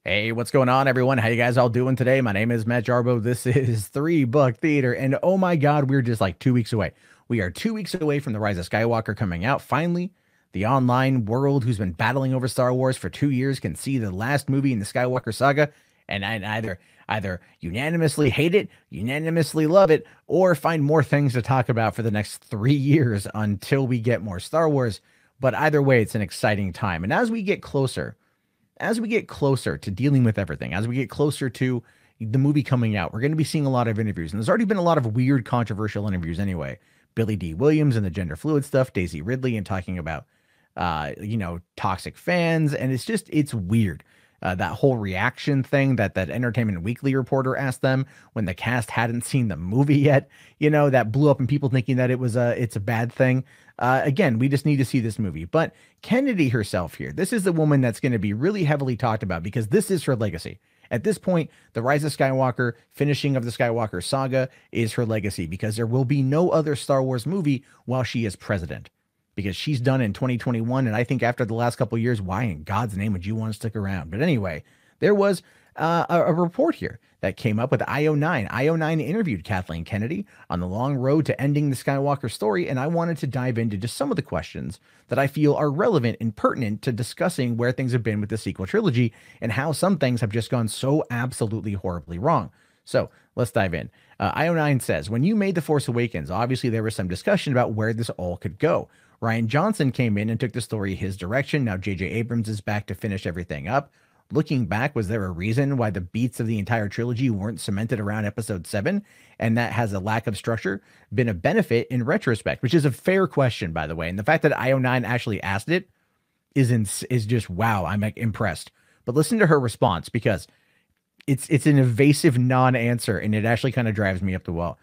Hey, what's going on, everyone? How you guys all doing today? My name is Matt Jarbo. This is 3 Buck Theater, and oh my God, we're just like 2 weeks away. We are 2 weeks away from the Rise of Skywalker coming out. Finally, the online world who's been battling over Star Wars for 2 years can see the last movie in the Skywalker saga, and either unanimously hate it, unanimously love it, or find more things to talk about for the next 3 years until we get more Star Wars. But either way, it's an exciting time, and as we get closer to dealing with everything, as we get closer to the movie coming out, we're going to be seeing a lot of interviews. And there's already been a lot of weird, controversial interviews anyway. Billy D. Williams and the gender fluid stuff, Daisy Ridley and talking about, toxic fans. And it's weird. That whole reaction thing that Entertainment Weekly reporter asked them when the cast hadn't seen the movie yet, that blew up and people thinking that it's a bad thing. Again, we just need to see this movie. But Kennedy herself here, this is the woman that's going to be really heavily talked about because this is her legacy. At this point, the Rise of Skywalker, finishing of the Skywalker Saga is her legacy because there will be no other Star Wars movie while she is president. Because she's done in 2021, and I think after the last couple of years, why in God's name would you want to stick around? But anyway, there was a report here that came up with IO9. IO9 interviewed Kathleen Kennedy on the long road to ending the Skywalker story, and I wanted to dive into just some of the questions that I feel are relevant and pertinent to discussing where things have been with the sequel trilogy and how some things have just gone so absolutely horribly wrong. So let's dive in. IO9 says, when you made The Force Awakens, obviously there was some discussion about where this all could go. Rian Johnson came in and took the story his direction. Now J.J. Abrams is back to finish everything up. Looking back, was there a reason why the beats of the entire trilogy weren't cemented around episode 7? And that has a lack of structure been a benefit in retrospect, which is a fair question, by the way. And the fact that IO9 actually asked it is just, wow, I'm like impressed. But listen to her response because it's an evasive non-answer and it actually kind of drives me up the wall.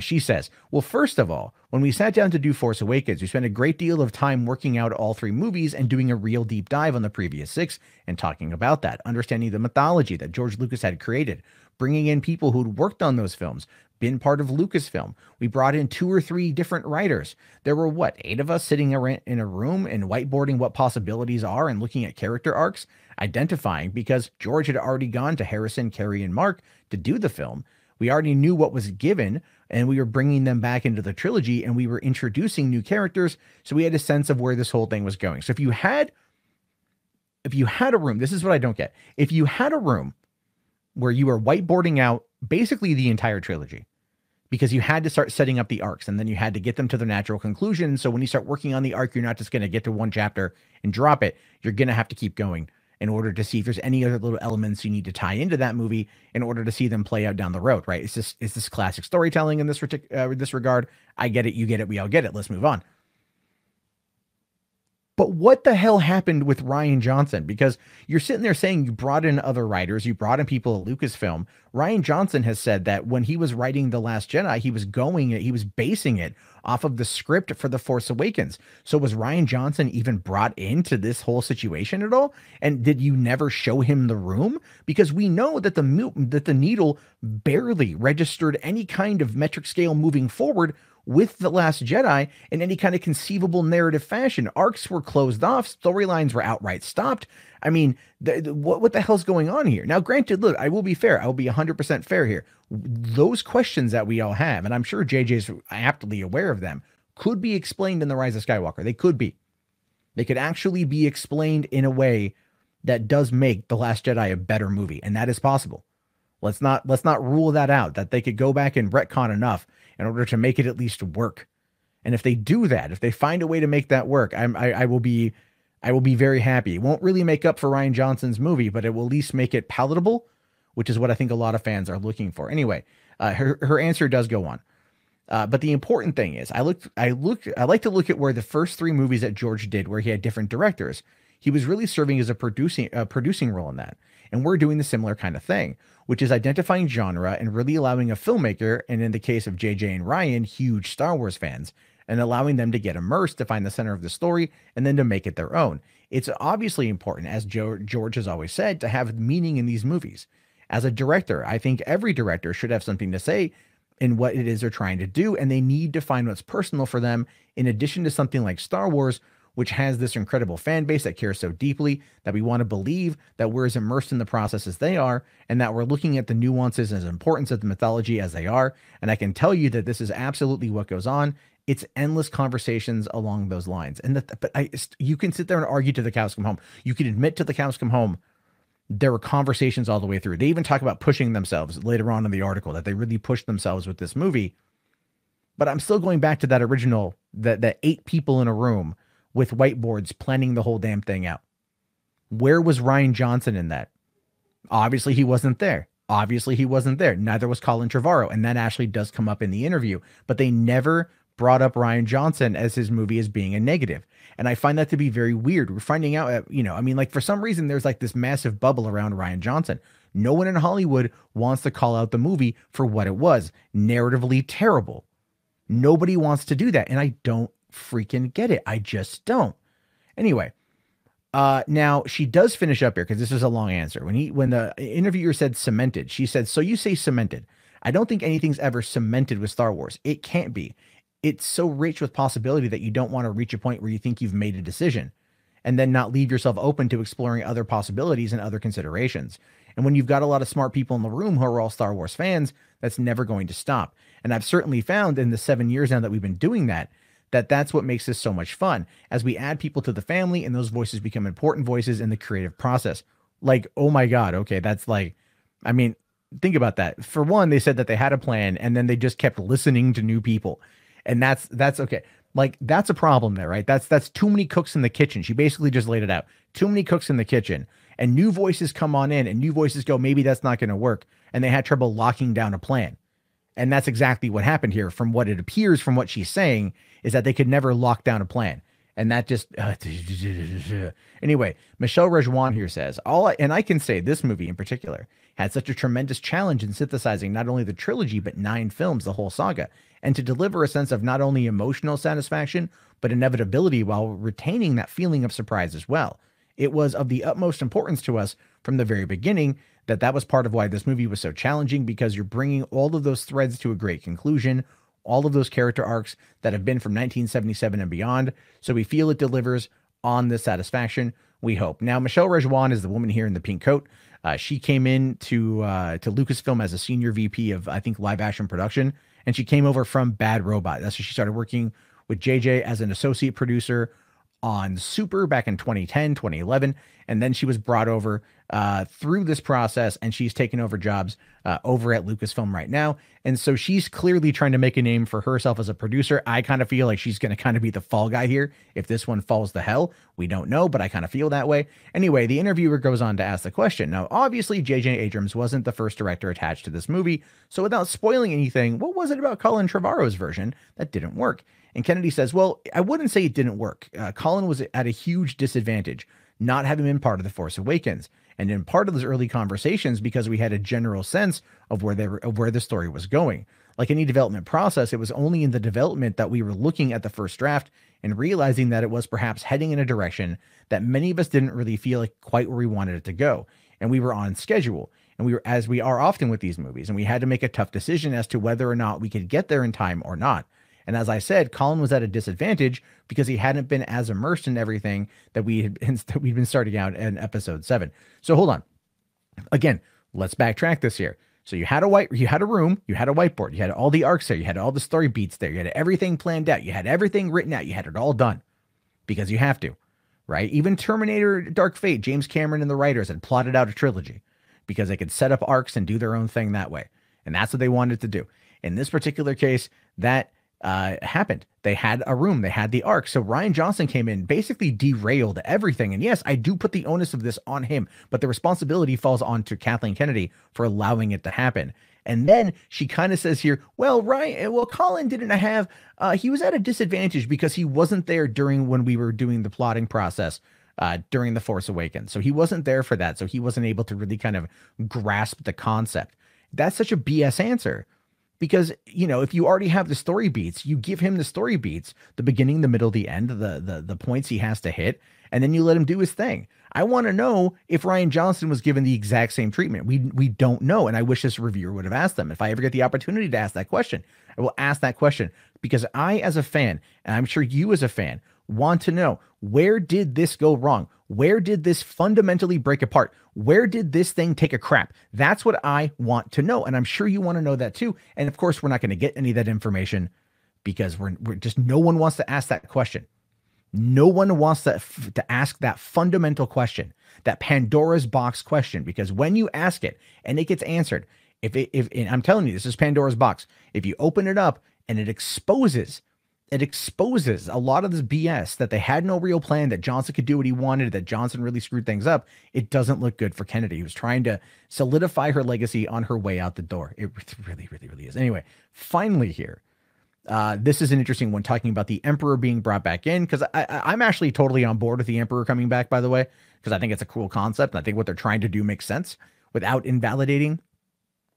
She says, well, first of all, when we sat down to do Force Awakens, we spent a great deal of time working out all 3 movies and doing a real deep dive on the previous 6 and talking about that, understanding the mythology that George Lucas had created, bringing in people who'd worked on those films, been part of Lucasfilm. We brought in 2 or 3 different writers. There were, 8 of us sitting in a room and whiteboarding what possibilities are and looking at character arcs, identifying because George had already gone to Harrison, Carrie, and Mark to do the film. We already knew what was given, and we were bringing them back into the trilogy, and we were introducing new characters, so we had a sense of where this whole thing was going. So if you had a room, this is what I don't get. If you had a room where you were whiteboarding out basically the entire trilogy, because you had to start setting up the arcs, and then you had to get them to their natural conclusion, so when you start working on the arc, you're not just going to get to one chapter and drop it. You're going to have to keep going in order to see if there's any other little elements you need to tie into that movie in order to see them play out down the road, right? It's this classic storytelling in this regard. I get it. You get it. We all get it. Let's move on. But what the hell happened with Rian Johnson? Because you're sitting there saying you brought in other writers, you brought in people at Lucasfilm. Rian Johnson has said that when he was writing The Last Jedi, he was basing it off of the script for The Force Awakens. So was Rian Johnson even brought into this whole situation at all? And did you never show him the room? Because we know that the needle barely registered any kind of metric scale moving forward with The Last Jedi in any kind of conceivable narrative fashion. Arcs were closed off, storylines were outright stopped. I mean, what the hell's going on here? Now, granted, look, I will be fair. I will be 100% fair here. Those questions that we all have, and I'm sure JJ's aptly aware of them, could be explained in The Rise of Skywalker. They could be. They could actually be explained in a way that does make The Last Jedi a better movie, and that is possible. Let's not rule that out, that they could go back and retcon enough in order to make it at least work. And if they do that, if they find a way to make that work, I will be very happy. It won't really make up for Rian Johnson's movie, but it will at least make it palatable, which is what I think a lot of fans are looking for. Anyway, her answer does go on. But the important thing is I like to look at where the first 3 movies that George did, where he had different directors, he was really serving as a producing role in that. And we're doing the similar kind of thing, which is identifying genre and really allowing a filmmaker, and in the case of JJ and Ryan, huge Star Wars fans, and allowing them to get immersed, to find the center of the story, and then to make it their own. It's obviously important, as George has always said, to have meaning in these movies. As a director, I think every director should have something to say in what it is they're trying to do, and they need to find what's personal for them, in addition to something like Star Wars, which has this incredible fan base that cares so deeply that we want to believe that we're as immersed in the process as they are, and that we're looking at the nuances and importance of the mythology as they are. And I can tell you that this is absolutely what goes on. It's endless conversations along those lines. And you can sit there and argue to the cows come home. You can admit to the cows come home. There were conversations all the way through. They even talk about pushing themselves later on in the article, that they really pushed themselves with this movie. But I'm still going back to that original, that 8 people in a room with whiteboards planning the whole damn thing out. Where was Rian Johnson in that? Obviously, he wasn't there. Obviously, he wasn't there. Neither was Colin Trevorrow. And that actually does come up in the interview. But they never brought up Rian Johnson as his movie as being a negative. And I find that to be very weird. We're finding out, for some reason, there's like this massive bubble around Rian Johnson. No one in Hollywood wants to call out the movie for what it was. Narratively terrible. Nobody wants to do that. And I don't freaking get it. I just don't. Anyway, now she does finish up here because this is a long answer. When the interviewer said cemented, she said, "So you say cemented. I don't think anything's ever cemented with Star Wars. It can't be. It's so rich with possibility that you don't want to reach a point where you think you've made a decision and then not leave yourself open to exploring other possibilities and other considerations. And when you've got a lot of smart people in the room who are all Star Wars fans, that's never going to stop. And I've certainly found in the 7 years now that we've been doing that that's what makes this so much fun, as we add people to the family and those voices become important voices in the creative process." Like, oh my God. Okay. That's like, I mean, think about that. For one, they said that they had a plan and then they just kept listening to new people. And that's okay. Like, that's a problem there, right? That's too many cooks in the kitchen. She basically just laid it out. Too many cooks in the kitchen, and new voices come on in and new voices go, maybe that's not going to work. And they had trouble locking down a plan. And that's exactly what happened here. From what it appears, from what she's saying, is that they could never lock down a plan. And that just, anyway, Michelle Rejwan here says, and I can say this movie in particular had such a tremendous challenge in synthesizing not only the trilogy, but 9 films, the whole saga, and to deliver a sense of not only emotional satisfaction, but inevitability while retaining that feeling of surprise as well. It was of the utmost importance to us from the very beginning that was part of why this movie was so challenging, because you're bringing all of those threads to a great conclusion, all of those character arcs that have been from 1977 and beyond. So we feel it delivers on this satisfaction, we hope. Now, Michelle Rejwan is the woman here in the pink coat. She came in to Lucasfilm as a senior VP of, I think, live action production, and she came over from Bad Robot. That's where she started working with JJ as an associate producer on Super back in 2010, 2011. And then she was brought over through this process, and she's taken over jobs over at Lucasfilm right now. And so she's clearly trying to make a name for herself as a producer. I kind of feel like she's going to kind of be the fall guy here. If this one falls to hell, we don't know, but I kind of feel that way. Anyway, the interviewer goes on to ask the question. Now, obviously, J.J. Abrams wasn't the first director attached to this movie. So without spoiling anything, what was it about Colin Trevorrow's version that didn't work? And Kennedy says, well, I wouldn't say it didn't work. Colin was at a huge disadvantage, not having been part of The Force Awakens. And in part of those early conversations, because we had a general sense of where the story was going. Like any development process, it was only in the development that we were looking at the first draft and realizing that it was perhaps heading in a direction that many of us didn't really feel like quite where we wanted it to go. And we were on schedule. And we were, as we are often with these movies, and we had to make a tough decision as to whether or not we could get there in time or not. And as I said, Colin was at a disadvantage because he hadn't been as immersed in everything that we'd been starting out in episode 7. So hold on. Again, let's backtrack this here. So you had a room, you had a whiteboard, you had all the arcs there, you had all the story beats there, you had everything planned out, you had everything written out, you had it all done because you have to, right? Even Terminator Dark Fate, James Cameron and the writers had plotted out a trilogy because they could set up arcs and do their own thing that way. And that's what they wanted to do. In this particular case, that happened. They had a room, they had the arc. So Rian Johnson came in, basically derailed everything. And yes, I do put the onus of this on him, but the responsibility falls on to Kathleen Kennedy for allowing it to happen. And then she kind of says here, well, Colin didn't have, he was at a disadvantage because he wasn't there during when we were doing the plotting process during The Force Awakens. So he wasn't there for that. So he wasn't able to really kind of grasp the concept. That's such a BS answer. Because, you know, if you already have the story beats, you give him the story beats, the beginning, the middle, the end, the points he has to hit, and then you let him do his thing. I want to know if Rian Johnson was given the exact same treatment. We don't know, and I wish this reviewer would have asked them. If I ever get the opportunity to ask that question, I will ask that question, because I, as a fan, and I'm sure you as a fan, want to know, Where did this go wrong? Where did this fundamentally break apart? Where did this thing take a crap? That's what I want to know. And I'm sure you want to know that too. And of course, we're not going to get any of that information because we're just, no one wants to ask that question. No one wants to ask that fundamental question, that Pandora's box question, because when you ask it and it gets answered, and I'm telling you, this is Pandora's box. If you open it up and it exposes a lot of this BS that they had no real plan, that Johnson could do what he wanted, that Johnson really screwed things up, it doesn't look good for Kennedy, who's trying to solidify her legacy on her way out the door. It really, really, really is. Anyway, finally here, this is an interesting one, talking about the Emperor being brought back in, because I'm actually totally on board with the Emperor coming back, by the way, because I think it's a cool concept, and I think what they're trying to do makes sense without invalidating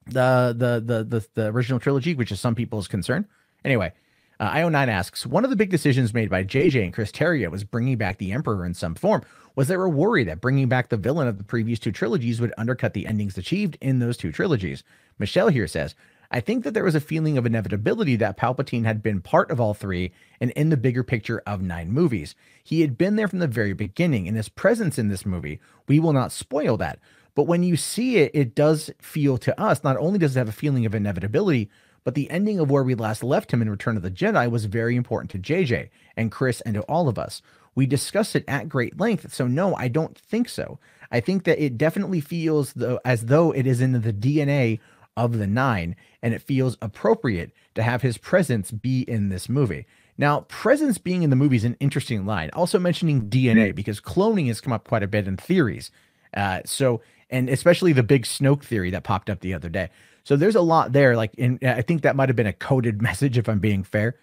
the original trilogy, which is some people's concern. Anyway, IO9 asks, one of the big decisions made by JJ and Chris Terrio was bringing back the Emperor in some form. Was there a worry that bringing back the villain of the previous two trilogies would undercut the endings achieved in those two trilogies? Michelle here says, I think that there was a feeling of inevitability that Palpatine had been part of all three and in the bigger picture of 9 movies. He had been there from the very beginning, and his presence in this movie, we will not spoil that. But when you see it, it does feel to us, not only does it have a feeling of inevitability, but the ending of where we last left him in Return of the Jedi was very important to JJ and Chris and to all of us. We discussed it at great length, so no, I don't think so. I think that it definitely feels as though it is in the DNA of the 9, and it feels appropriate to have his presence be in this movie. Now, presence being in the movie is an interesting line. Also mentioning DNA, because cloning has come up quite a bit in theories. And especially the big Snoke theory that popped up the other day. So there's a lot there. Like, I think that might have been a coded message, if I'm being fair.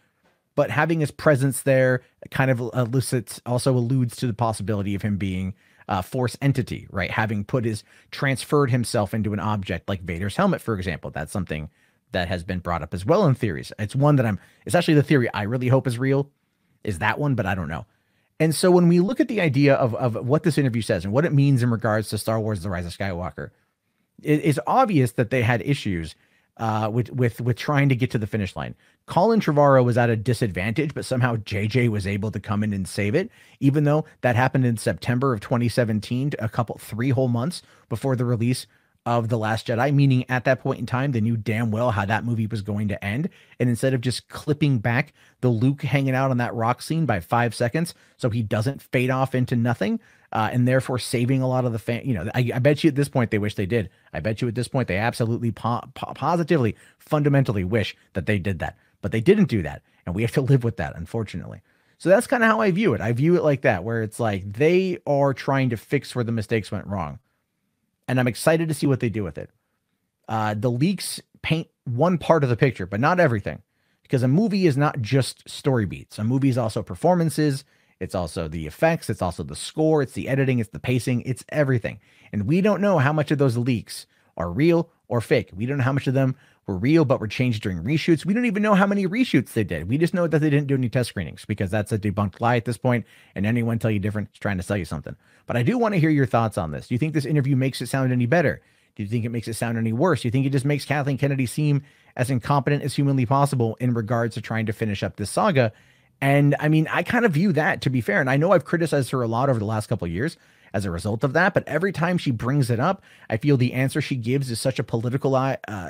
But having his presence there kind of also alludes to the possibility of him being a Force entity, right? Having transferred himself into an object like Vader's helmet, for example. That's something that has been brought up as well in theories. It's one that it's actually the theory I really hope is real, is that one, but I don't know. And so when we look at the idea of what this interview says and what it means in regards to Star Wars: The Rise of Skywalker, it's obvious that they had issues with trying to get to the finish line. Colin Trevorrow was at a disadvantage, but somehow JJ was able to come in and save it, even though that happened in September of 2017, 3 whole months before the release of The Last Jedi, meaning at that point in time, they knew damn well how that movie was going to end. And instead of just clipping back the Luke hanging out on that rock scene by 5 seconds so he doesn't fade off into nothing, and therefore saving a lot of the I bet you at this point they wish they did. I bet you at this point they absolutely positively, fundamentally wish that they did that. But they didn't do that, and we have to live with that, unfortunately. So that's kind of how I view it. I view it like that, where it's like they are trying to fix where the mistakes went wrong. And I'm excited to see what they do with it. The leaks paint one part of the picture, but not everything. Because a movie is not just story beats. A movie is also performances. It's also the effects. It's also the score. It's the editing. It's the pacing. It's everything. And we don't know how much of those leaks are real or fake. We don't know how much of them were real but were changed during reshoots. We don't even know how many reshoots they did. We just know that they didn't do any test screenings, because that's a debunked lie at this point, and anyone tell you different is trying to sell you something. But I do want to hear your thoughts on this. Do you think this interview makes it sound any better? Do you think it makes it sound any worse? Do you think it just makes Kathleen Kennedy seem as incompetent as humanly possible in regards to trying to finish up this saga? And I mean, I kind of view that, to be fair. And I know I've criticized her a lot over the last couple of years as a result of that, but every time she brings it up, I feel the answer she gives is such a political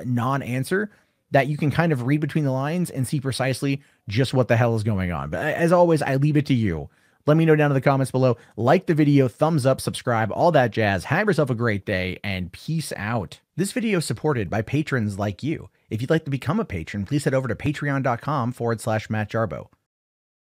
non-answer that you can kind of read between the lines and see precisely just what the hell is going on. But as always, I leave it to you. Let me know down in the comments below. Like the video, thumbs up, subscribe, all that jazz. Have yourself a great day, and peace out. This video is supported by patrons like you. If you'd like to become a patron, please head over to patreon.com/Matt Jarbo.